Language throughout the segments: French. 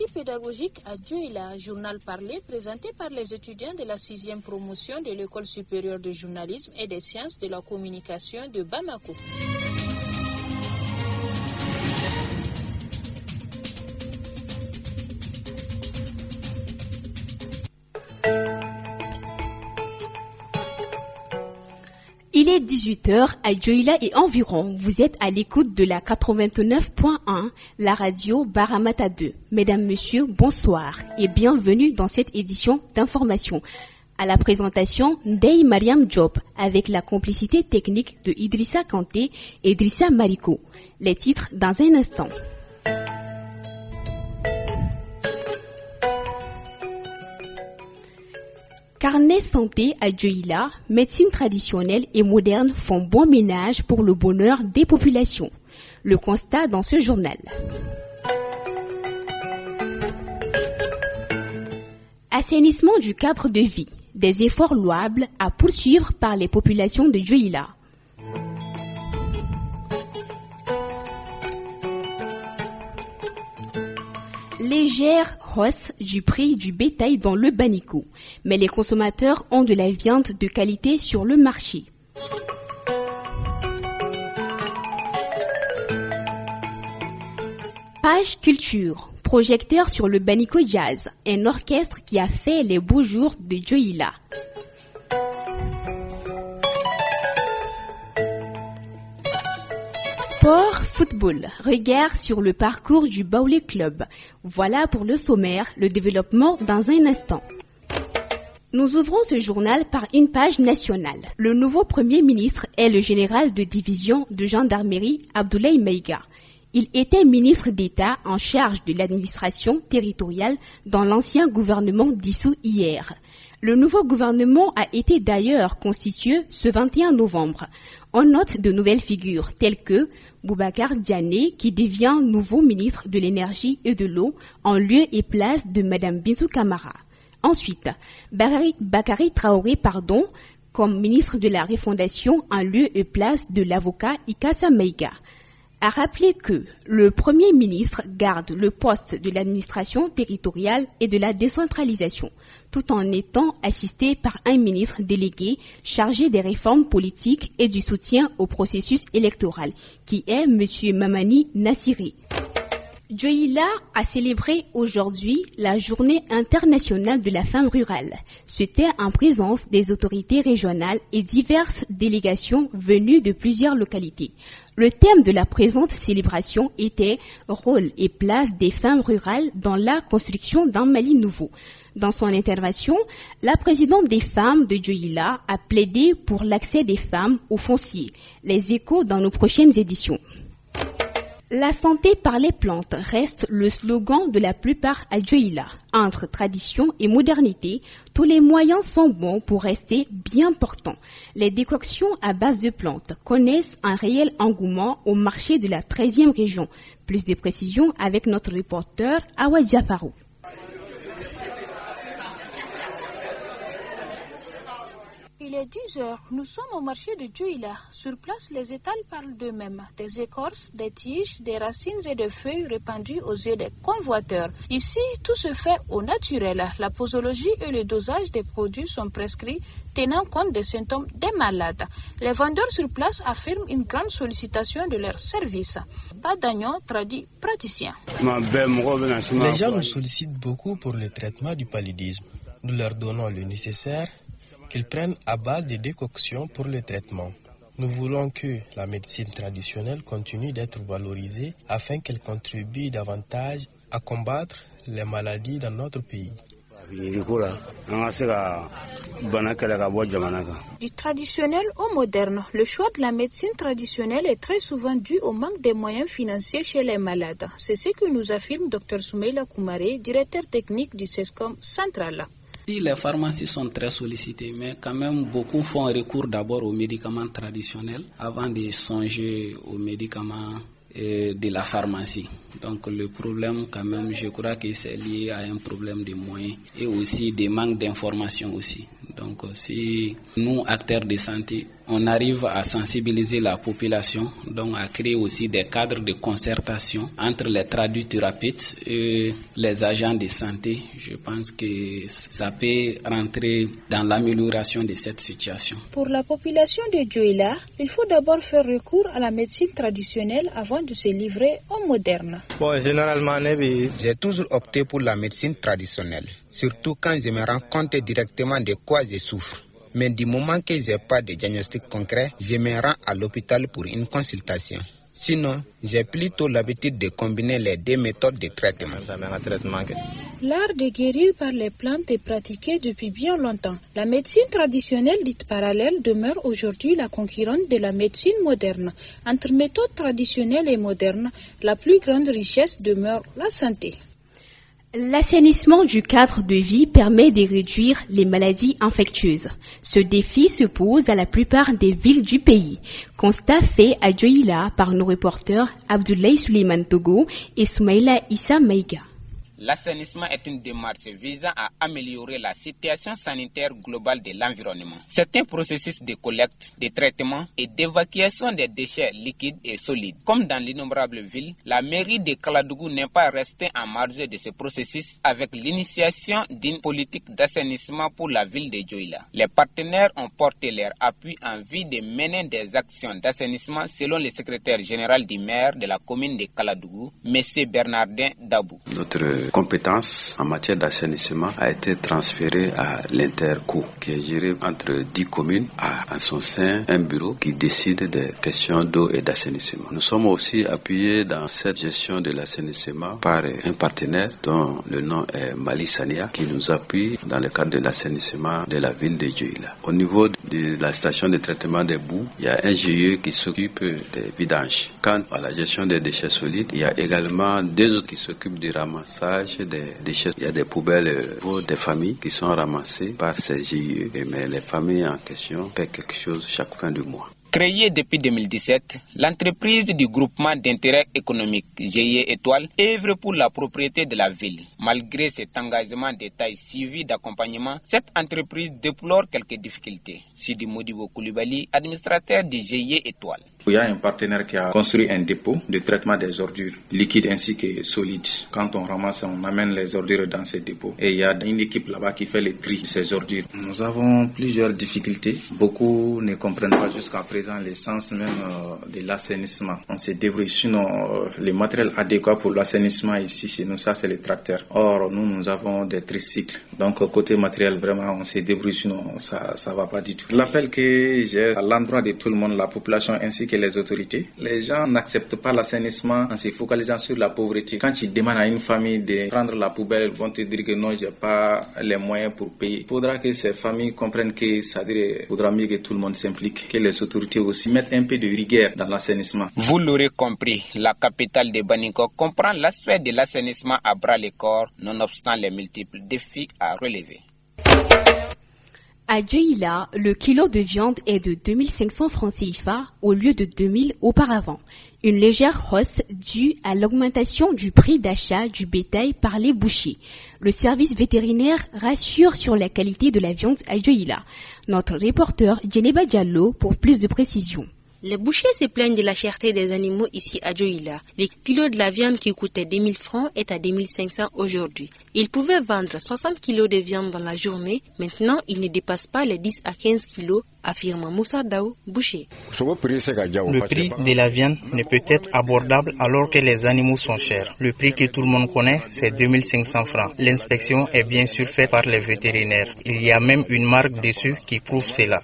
sortie pédagogique à Dioïla, journal parlé présenté par les étudiants de la 6e promotion de l'École supérieure de journalisme et des sciences de la communication de Bamako. Il est 18h à Dioïla et environ. Vous êtes à l'écoute de la 89.1, la radio Baramata 2. Mesdames, Messieurs, bonsoir et bienvenue dans cette édition d'information. À la présentation, Ndeye Mariam Diop avec la complicité technique de Idrissa Kanté et Idrissa Mariko. Les titres dans un instant. Carnet santé à Dioïla, médecine traditionnelle et moderne font bon ménage pour le bonheur des populations. Le constat dans ce journal. Assainissement du cadre de vie, des efforts louables à poursuivre par les populations de Dioïla. Légère hausse du prix du bétail dans le Banico, mais les consommateurs ont de la viande de qualité sur le marché. Page culture, projecteur sur le Banico Jazz, un orchestre qui a fait les beaux jours de Dioïla. Sport, football, regard sur le parcours du Baoulé Club. Voilà pour le sommaire, le développement dans un instant. Nous ouvrons ce journal par une page nationale. Le nouveau Premier ministre est le général de division de gendarmerie Abdoulaye Maïga. Il était ministre d'État en charge de l'administration territoriale dans l'ancien gouvernement dissous hier. Le nouveau gouvernement a été d'ailleurs constitué ce 21 novembre. On note de nouvelles figures telles que Boubacar Diané qui devient nouveau ministre de l'énergie et de l'eau en lieu et place de Mme Bintou Kamara. Ensuite, Bakary Traoré comme ministre de la refondation en lieu et place de l'avocat Ikassa Maïga. A rappelé que le Premier ministre garde le poste de l'administration territoriale et de la décentralisation, tout en étant assisté par un ministre délégué chargé des réformes politiques et du soutien au processus électoral, qui est M. Mamani Nassiri. Dioïla a célébré aujourd'hui la Journée internationale de la femme rurale. C'était en présence des autorités régionales et diverses délégations venues de plusieurs localités. Le thème de la présente célébration était « Rôle et place des femmes rurales dans la construction d'un Mali nouveau ». Dans son intervention, la présidente des femmes de Dioïla a plaidé pour l'accès des femmes au foncier. Les échos dans nos prochaines éditions. La santé par les plantes reste le slogan de la plupart à Dioïla. Entre tradition et modernité, tous les moyens sont bons pour rester bien portants. Les décoctions à base de plantes connaissent un réel engouement au marché de la 13e région. Plus de précisions avec notre reporter Awa Diaparou. Il est 10h, nous sommes au marché de Dioïla. Sur place, les étals parlent d'eux-mêmes. Des écorces, des tiges, des racines et des feuilles répandues aux yeux des convoiteurs. Ici, tout se fait au naturel. La posologie et le dosage des produits sont prescrits, tenant compte des symptômes des malades. Les vendeurs sur place affirment une grande sollicitation de leurs services. Badagnon traduit praticien. Les gens nous sollicitent beaucoup pour le traitement du paludisme. Nous leur donnons le nécessaire qu'ils prennent à base des décoctions pour le traitement. Nous voulons que la médecine traditionnelle continue d'être valorisée afin qu'elle contribue davantage à combattre les maladies dans notre pays. Du traditionnel au moderne, le choix de la médecine traditionnelle est très souvent dû au manque de moyens financiers chez les malades. C'est ce que nous affirme Dr Soumeila Koumaré, directeur technique du CESCOM Central. Les pharmacies sont très sollicitées, mais quand même beaucoup font recours d'abord aux médicaments traditionnels avant de songer aux médicaments de la pharmacie. Donc le problème quand même, je crois que c'est lié à un problème de moyens et aussi des manques d'informations aussi. Donc si nous, acteurs de santé, on arrive à sensibiliser la population, donc à créer aussi des cadres de concertation entre les traducthérapeutes et les agents de santé, je pense que ça peut rentrer dans l'amélioration de cette situation. Pour la population de Dioula, il faut d'abord faire recours à la médecine traditionnelle avant de se livrer au moderne. Généralement, j'ai toujours opté pour la médecine traditionnelle, surtout quand je me rends compte directement de quoi je souffre. Mais du moment que je n'ai pas de diagnostic concret, je me rends à l'hôpital pour une consultation. Sinon, j'ai plutôt l'habitude de combiner les deux méthodes de traitement. L'art de guérir par les plantes est pratiqué depuis bien longtemps. La médecine traditionnelle dite parallèle demeure aujourd'hui la concurrente de la médecine moderne. Entre méthodes traditionnelles et modernes, la plus grande richesse demeure la santé. L'assainissement du cadre de vie permet de réduire les maladies infectieuses. Ce défi se pose à la plupart des villes du pays. Constat fait à Dioula par nos reporters Abdoulaye Suleiman Togo et Soumaïla Issa Maïga. L'assainissement est une démarche visant à améliorer la situation sanitaire globale de l'environnement. C'est un processus de collecte, de traitement et d'évacuation des déchets liquides et solides. Comme dans l'innombrable ville, la mairie de Kaladougou n'est pas restée en marge de ce processus avec l'initiation d'une politique d'assainissement pour la ville de Dioula. Les partenaires ont porté leur appui en vue de mener des actions d'assainissement selon le secrétaire général du maire de la commune de Kaladougou, M. Bernardin Dabou. Notre compétence en matière d'assainissement a été transférée à l'Interco, qui est géré entre 10 communes, à en son sein un bureau qui décide des questions d'eau et d'assainissement. Nous sommes aussi appuyés dans cette gestion de l'assainissement par un partenaire dont le nom est Mali Sania, qui nous appuie dans le cadre de l'assainissement de la ville de Dioula. Au niveau de la station de traitement des boues, il y a un GIE qui s'occupe des vidanges. Quant à la gestion des déchets solides, il y a également deux autres qui s'occupent du ramassage des déchets. Il y a des poubelles des familles qui sont ramassées par ces GIE, mais les familles en question paient quelque chose chaque fin du mois. Créée depuis 2017, l'entreprise du groupement d'intérêt économique GIE Étoile œuvre pour la propriété de la ville. Malgré cet engagement de taille suivi d'accompagnement, cette entreprise déplore quelques difficultés. Sidi Modibo Koulibaly, administrateur du GIE Étoile. Il y a un partenaire qui a construit un dépôt de traitement des ordures liquides ainsi que solides. Quand on ramasse, on amène les ordures dans ce dépôt. Et il y a une équipe là-bas qui fait le tri de ces ordures. Nous avons plusieurs difficultés. Beaucoup ne comprennent pas jusqu'à présent l'essence même de l'assainissement. On se débrouille. Sinon, les matériels adéquats pour l'assainissement ici chez nous, ça c'est les tracteurs. Or, nous avons des tricycles. Donc, côté matériel, vraiment, on se débrouille. Sinon, ça ne va pas du tout. L'appel que j'ai à l'endroit de tout le monde, la population ainsi que les autorités, les gens n'acceptent pas l'assainissement en se focalisant sur la pauvreté. Quand tu demandes à une famille de prendre la poubelle, ils vont te dire que non, je n'ai pas les moyens pour payer. Il faudra que ces familles comprennent que ça dirait, faudra mieux que tout le monde s'implique, que les autorités aussi mettent un peu de rigueur dans l'assainissement. Vous l'aurez compris, la capitale de Baniko comprend l'aspect de l'assainissement à bras le corps, nonobstant les multiples défis à relever. À Dioula, le kilo de viande est de 2500 francs CFA au lieu de 2000 auparavant. Une légère hausse due à l'augmentation du prix d'achat du bétail par les bouchers. Le service vétérinaire rassure sur la qualité de la viande à Dioula. Notre reporter Djeneba Diallo pour plus de précisions. Les bouchers se plaignent de la cherté des animaux ici à Dioula. Le kilo de la viande qui coûtait 2000 francs est à 2500 aujourd'hui. Ils pouvaient vendre 60 kilos de viande dans la journée. Maintenant, ils ne dépassent pas les 10 à 15 kilos, affirme Moussa Daou, boucher. Le prix de la viande ne peut être abordable alors que les animaux sont chers. Le prix que tout le monde connaît, c'est 2500 francs. L'inspection est bien sûr faite par les vétérinaires. Il y a même une marque dessus qui prouve cela.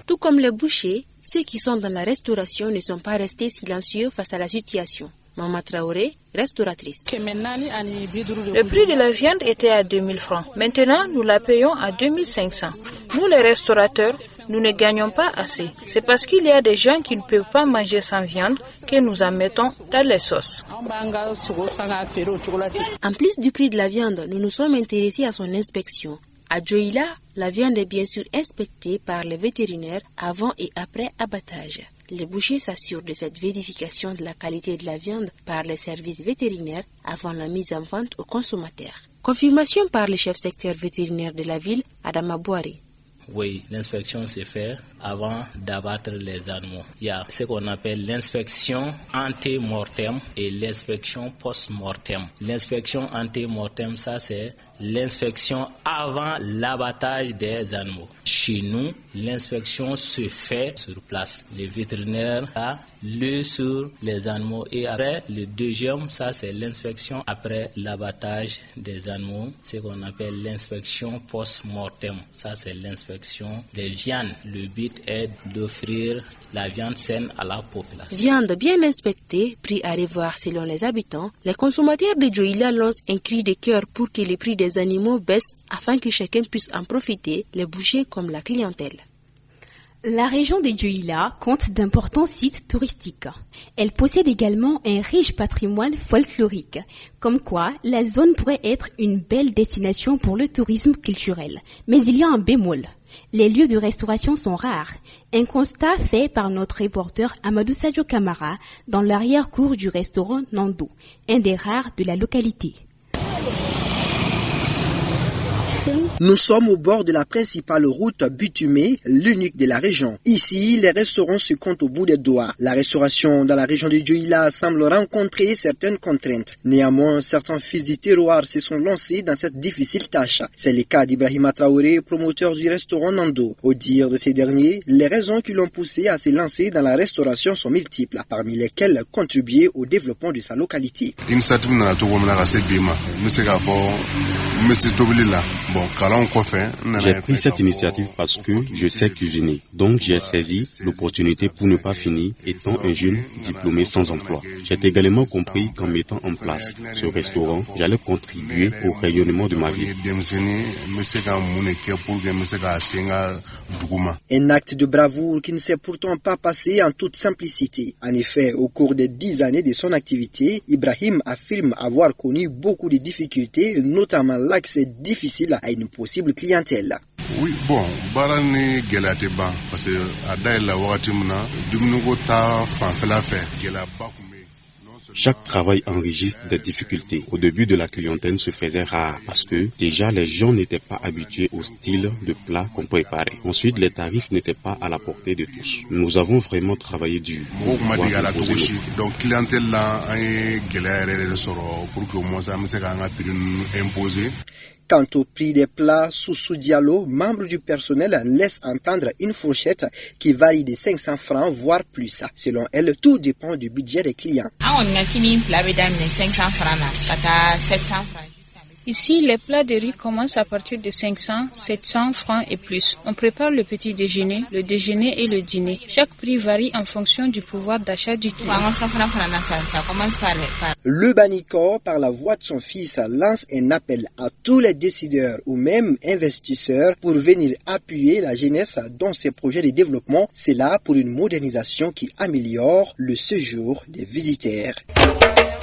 Tout comme les bouchers, ceux qui sont dans la restauration ne sont pas restés silencieux face à la situation. Mama Traoré, restauratrice. Le prix de la viande était à 2000 francs. Maintenant, nous la payons à 2500. Nous, les restaurateurs, nous ne gagnons pas assez. C'est parce qu'il y a des gens qui ne peuvent pas manger sans viande que nous en mettons dans les sauces. En plus du prix de la viande, nous nous sommes intéressés à son inspection. À Dioula, la viande est bien sûr inspectée par les vétérinaires avant et après abattage. Les bouchers s'assurent de cette vérification de la qualité de la viande par les services vétérinaires avant la mise en vente aux consommateurs. Confirmation par le chef secteur vétérinaire de la ville, Adama Bouari. Oui, l'inspection se fait avant d'abattre les animaux. Il y a ce qu'on appelle l'inspection ante-mortem et l'inspection post-mortem. L'inspection ante-mortem, ça c'est l'inspection avant l'abattage des animaux. Chez nous, l'inspection se fait sur place. Les vétérinaires a l'œil sur les animaux et après, le deuxième, ça c'est l'inspection après l'abattage des animaux, ce qu'on appelle l'inspection post-mortem. Ça c'est l'inspection des viandes. Le but est d'offrir la viande saine à la population. Viande bien inspectée, prix à revoir selon les habitants, les consommateurs de Dioïla lancent un cri de cœur pour que les prix des animaux baissent afin que chacun puisse en profiter, les bouchers comme la clientèle. La région de Dioïla compte d'importants sites touristiques. Elle possède également un riche patrimoine folklorique, comme quoi la zone pourrait être une belle destination pour le tourisme culturel. Mais il y a un bémol. Les lieux de restauration sont rares. Un constat fait par notre reporter Amadou Sadio Kamara dans l'arrière-cour du restaurant Nando, un des rares de la localité. Nous sommes au bord de la principale route bitumée, l'unique de la région. Ici, les restaurants se comptent au bout des doigts. La restauration dans la région de Dioïla semble rencontrer certaines contraintes. Néanmoins, certains fils du terroir se sont lancés dans cette difficile tâche. C'est le cas d'Ibrahima Traoré, promoteur du restaurant Nando. Au dire de ces derniers, les raisons qui l'ont poussé à se lancer dans la restauration sont multiples, parmi lesquelles contribuer au développement de sa localité. J'ai pris cette initiative parce que je sais cuisiner, donc j'ai saisi l'opportunité pour ne pas finir étant un jeune diplômé sans emploi. J'ai également compris qu'en mettant en place ce restaurant, j'allais contribuer au rayonnement de ma ville. Un acte de bravoure qui ne s'est pourtant pas passé en toute simplicité. En effet, au cours des 10 années de son activité, Ibrahim affirme avoir connu beaucoup de difficultés, notamment l'accès difficile à une possible clientèle. Oui, bon, barani gelate ban parce que adaila wakati muna dumnugo ta fanfela fait gelaba. Chaque travail enregistre des difficultés. Au début de la clientèle se faisait rare parce que déjà les gens n'étaient pas habitués au style de plat qu'on préparait. Ensuite, les tarifs n'étaient pas à la portée de tous. Nous avons vraiment travaillé dur pour pouvoir imposer nos prix. Donc clientèle là est galère pour que moi ça me soit imposé. Quant au prix des plats, Soussou Diallo, membre du personnel, laisse entendre une fourchette qui varie de 500 francs, voire plus. Selon elle, tout dépend du budget des clients. Ici, les plats de riz commencent à partir de 500, 700 francs et plus. On prépare le petit déjeuner, le déjeuner et le dîner. Chaque prix varie en fonction du pouvoir d'achat du client. Le Banikor, par la voix de son fils, lance un appel à tous les décideurs ou même investisseurs pour venir appuyer la jeunesse dans ses projets de développement. C'est là pour une modernisation qui améliore le séjour des visiteurs.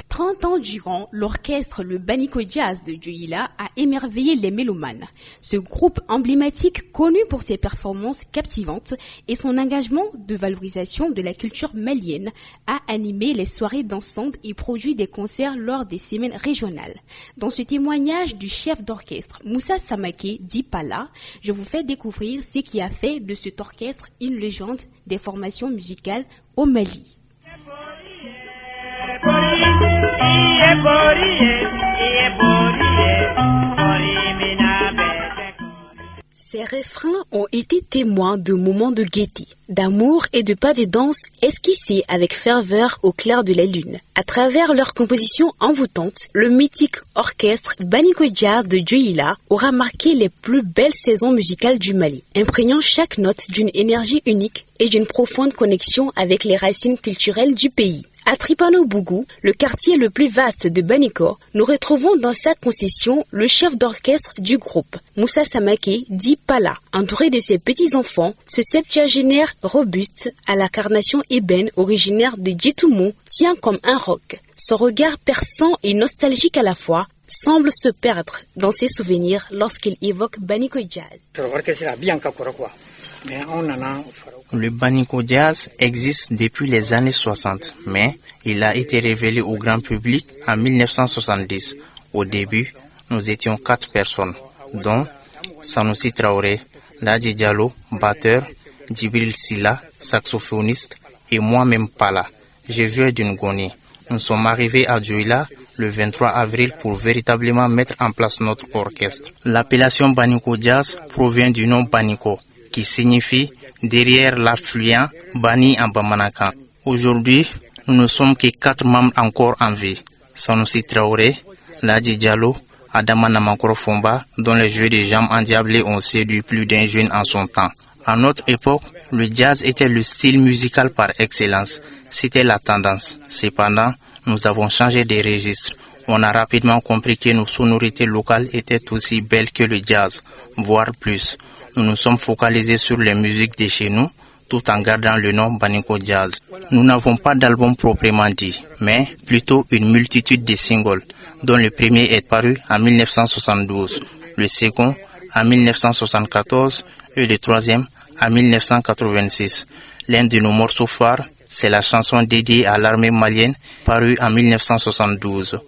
30 ans durant, l'orchestre Le Baniko Jazz de Dioïla a émerveillé les mélomanes. Ce groupe emblématique, connu pour ses performances captivantes et son engagement de valorisation de la culture malienne, a animé les soirées dansantes et produit des concerts lors des semaines régionales. Dans ce témoignage du chef d'orchestre Moussa Samake dit Pala, je vous fais découvrir ce qui a fait de cet orchestre une légende des formations musicales au Mali. Ces refrains ont été témoins de moments de gaieté, d'amour et de pas de danse esquissés avec ferveur au clair de la lune. À travers leur composition envoûtante, le mythique orchestre Baniko Jazz de Dioïla aura marqué les plus belles saisons musicales du Mali, imprégnant chaque note d'une énergie unique et d'une profonde connexion avec les racines culturelles du pays. À Tripano-Bougou, le quartier le plus vaste de Baniko, nous retrouvons dans sa concession le chef d'orchestre du groupe, Moussa Samake, dit Pala. Entouré de ses petits-enfants, ce septuagénaire robuste, à la carnation ébène originaire de Djitoumou, tient comme un roc. Son regard perçant et nostalgique à la fois semble se perdre dans ses souvenirs lorsqu'il évoque Baniko Jazz. Le Baniko Jazz existe depuis les années 60, mais il a été révélé au grand public en 1970. Au début, nous étions 4 personnes, dont Sanoussi Traoré, Ladi Diallo, batteur, Djibril Silla, saxophoniste, et moi-même Pala. Je viens d'une Goni. Nous sommes arrivés à Djoila le 23 avril pour véritablement mettre en place notre orchestre. L'appellation Baniko Jazz provient du nom Baniko, qui signifie derrière l'affluent Bani en Bamanakan. Aujourd'hui, nous ne sommes que 4 membres encore en vie. Sanoussi Traoré, Ladi Diallo, Adama Namankoro Fomba, dont les jeux de jambes endiablés ont séduit plus d'un jeune en son temps. À notre époque, le jazz était le style musical par excellence. C'était la tendance. Cependant, nous avons changé de registre. On a rapidement compris que nos sonorités locales étaient aussi belles que le jazz, voire plus. Nous nous sommes focalisés sur les musiques de chez nous, tout en gardant le nom Baniko Jazz. Nous n'avons pas d'album proprement dit, mais plutôt une multitude de singles, dont le premier est paru en 1972, le second en 1974 et le troisième en 1986. L'un de nos morceaux phares, c'est la chanson dédiée à l'armée malienne, parue en 1972.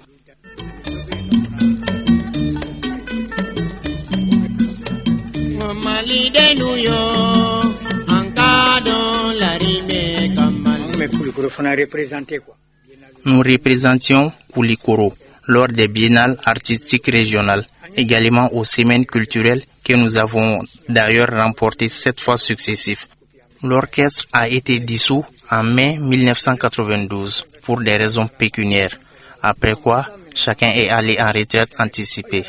Nous représentions Koulikoro lors des biennales artistiques régionales, également aux semaines culturelles que nous avons d'ailleurs remportées 7 fois successives. L'orchestre a été dissous en mai 1992 pour des raisons pécuniaires, après quoi chacun est allé en retraite anticipée.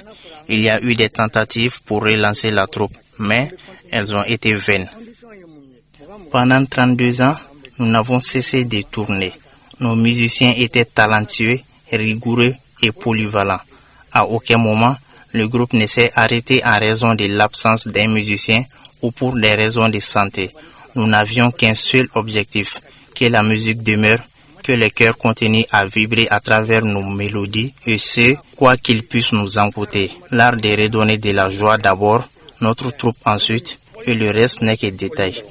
Il y a eu des tentatives pour relancer la troupe, mais elles ont été vaines. Pendant 32 ans, nous n'avons cessé de tourner. Nos musiciens étaient talentueux, rigoureux et polyvalents. À aucun moment, le groupe ne s'est arrêté en raison de l'absence d'un musicien ou pour des raisons de santé. Nous n'avions qu'un seul objectif, que la musique demeure, que le cœur continue à vibrer à travers nos mélodies, et ce, quoi qu'il puisse nous en coûter. L'art de redonner de la joie d'abord, notre troupe ensuite, et le reste n'est que détail.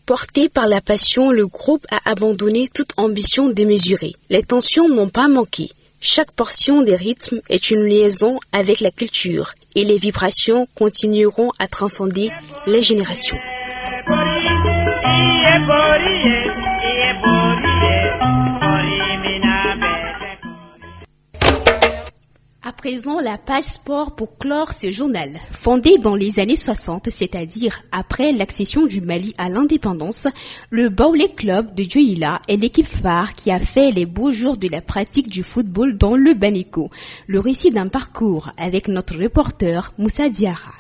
Porté par la passion, le groupe a abandonné toute ambition démesurée. Les tensions n'ont pas manqué. Chaque portion des rythmes est une liaison avec la culture et les vibrations continueront à transcender les générations. À présent, la page sport pour clore ce journal. Fondé dans les années 60, c'est-à-dire après l'accession du Mali à l'indépendance, le Baoulé Club de Djoila est l'équipe phare qui a fait les beaux jours de la pratique du football dans le Baniko. Le récit d'un parcours avec notre reporter Moussa Diarra.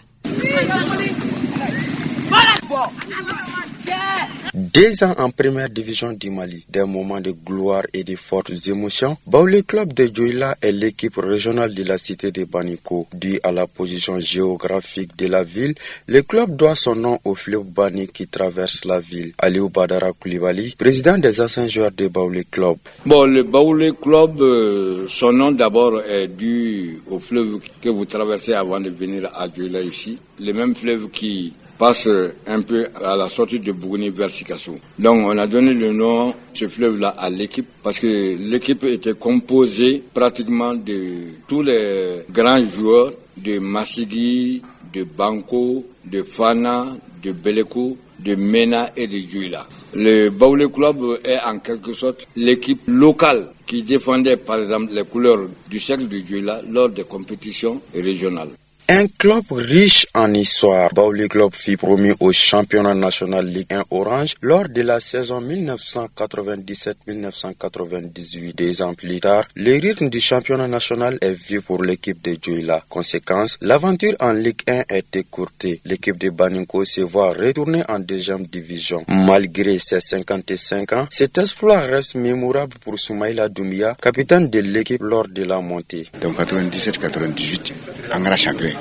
2 ans en première division du Mali, des moments de gloire et de fortes émotions, Baoulé Club de Djoila est l'équipe régionale de la cité de Baniko. Dû à la position géographique de la ville, le club doit son nom au fleuve Bani qui traverse la ville. Aliou Badara Koulibaly, président des anciens joueurs de Baoulé Club. Bon, le Baoulé Club, son nom d'abord est dû au fleuve que vous traversez avant de venir à Djoila ici. Le même fleuve qui passe un peu à la sortie de Bougouni vers Sikassou. Donc on a donné le nom, ce fleuve-là, à l'équipe parce que l'équipe était composée pratiquement de tous les grands joueurs de Massigui, de Banko, de Fana, de Belekou, de Mena et de Djoila. Le Baoulé Club est en quelque sorte l'équipe locale qui défendait par exemple les couleurs du siècle de Djoila lors des compétitions régionales. Un club riche en histoire, Baoulé Club fut promu au championnat national Ligue 1 Orange lors de la saison 1997-1998. 2 ans plus tard, le rythme du championnat national est vu pour l'équipe de Djoila. Conséquence, l'aventure en Ligue 1 est écourtée. L'équipe de Baninko se voit retourner en 2e division. Malgré ses 55 ans, cet exploit reste mémorable pour Soumaïla Doumbia, capitaine de l'équipe lors de la montée. Donc 97-98, Angara Chagrin.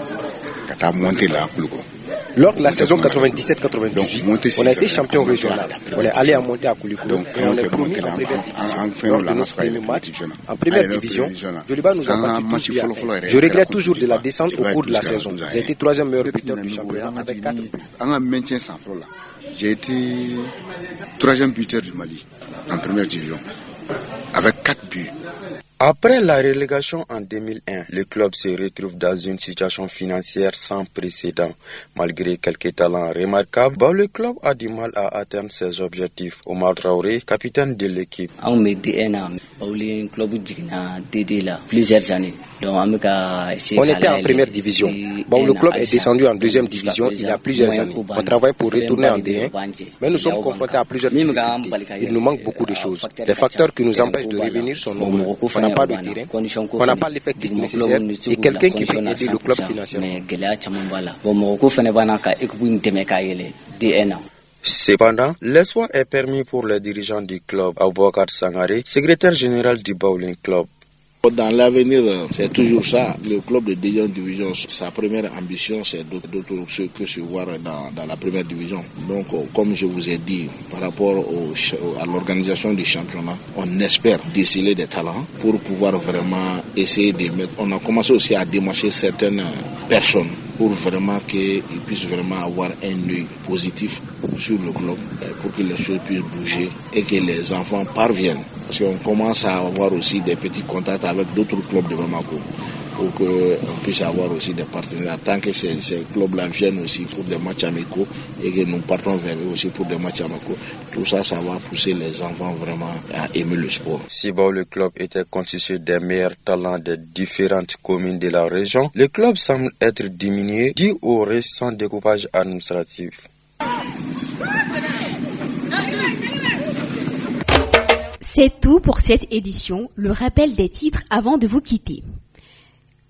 Lors de la saison 97-98, on a été champion régional. On est allé à monter à Koulikou. Et on est promu en première division. Lors de notre premier match en première division, Djoliba nous a battu tous. Je regrette toujours de la descente au cours de la saison. J'ai été 3e meilleur buteur du championnat avec 4 buts. J'ai été 3e buteur du Mali en première division. avec 4 buts. Après la relégation en 2001, le club se retrouve dans une situation financière sans précédent. Malgré quelques talents remarquables, le club a du mal à atteindre ses objectifs. Omar Traoré, capitaine de l'équipe. On était en première division. Le club est descendu en deuxième division il y a plusieurs années. On travaille pour retourner en D1, mais nous sommes confrontés à plusieurs difficultés. Il nous manque beaucoup de choses. Les facteurs qui nous empêchent de revenir sont nombreux. On n'a pas de terrain, on n'a pas l'effectif nécessaire et quelqu'un qui peut aider le club financièrement. Cependant, l'espoir est permis pour les dirigeants du club. Aboubakar Sangaré, secrétaire général du Bowling Club. Dans l'avenir, c'est toujours ça. Le club de deuxième division, sa première ambition, c'est d'autres que se voir dans la première division. Donc, comme je vous ai dit, par rapport à l'organisation du championnat, on espère déceler des talents pour pouvoir vraiment essayer de mettre. On a commencé aussi à démarcher certaines personnes pour vraiment qu'ils puissent vraiment avoir un œil positif sur le club, pour que les choses puissent bouger et que les enfants parviennent. Parce qu'on commence à avoir aussi des petits contacts avec d'autres clubs de Bamako pour qu'on puisse avoir aussi des partenaires. Tant que ces clubs-là viennent aussi pour des matchs amicaux et que nous partons vers eux aussi pour des matchs amicaux, tout ça, ça va pousser les enfants vraiment à aimer le sport. Si le club était constitué des meilleurs talents des différentes communes de la région, le club semble être diminué dû au récent découpage administratif. C'est tout pour cette édition, le rappel des titres avant de vous quitter.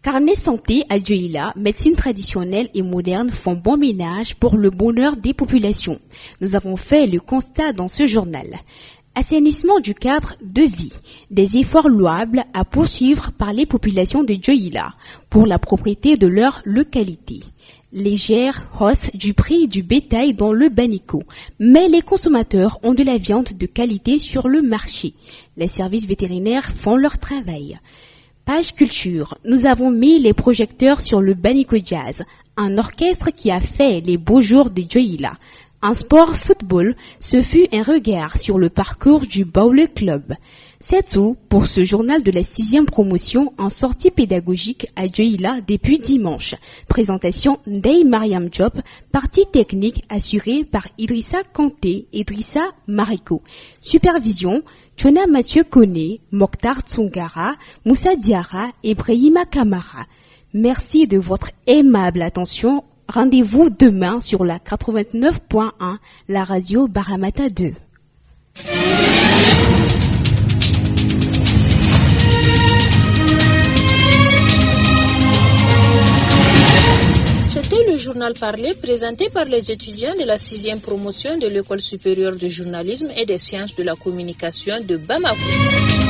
Carnet santé à Dioïla, médecine traditionnelle et moderne font bon ménage pour le bonheur des populations. Nous avons fait le constat dans ce journal. Assainissement du cadre de vie, des efforts louables à poursuivre par les populations de Dioïla pour la propriété de leur localité. Légère hausse du prix du bétail dans le Banico, mais les consommateurs ont de la viande de qualité sur le marché. Les services vétérinaires font leur travail. Page culture, nous avons mis les projecteurs sur le Banico Jazz, un orchestre qui a fait les beaux jours de Dioïla. En sport football, ce fut un regard sur le parcours du Bowling Club. C'est tout pour ce journal de la 6e promotion en sortie pédagogique à Dioïla depuis dimanche. Présentation Ndeye Mariam Diop, partie technique assurée par Idrissa Kanté et Idrissa Mariko. Supervision Tchona Mathieu Kone, Mokhtar Tsungara, Moussa Diara et Brahima Kamara. Merci de votre aimable attention. Rendez-vous demain sur la 89.1, la radio Baramata 2. C'était le journal parlé présenté par les étudiants de la 6e promotion de l'École supérieure de journalisme et des sciences de la communication de Bamako.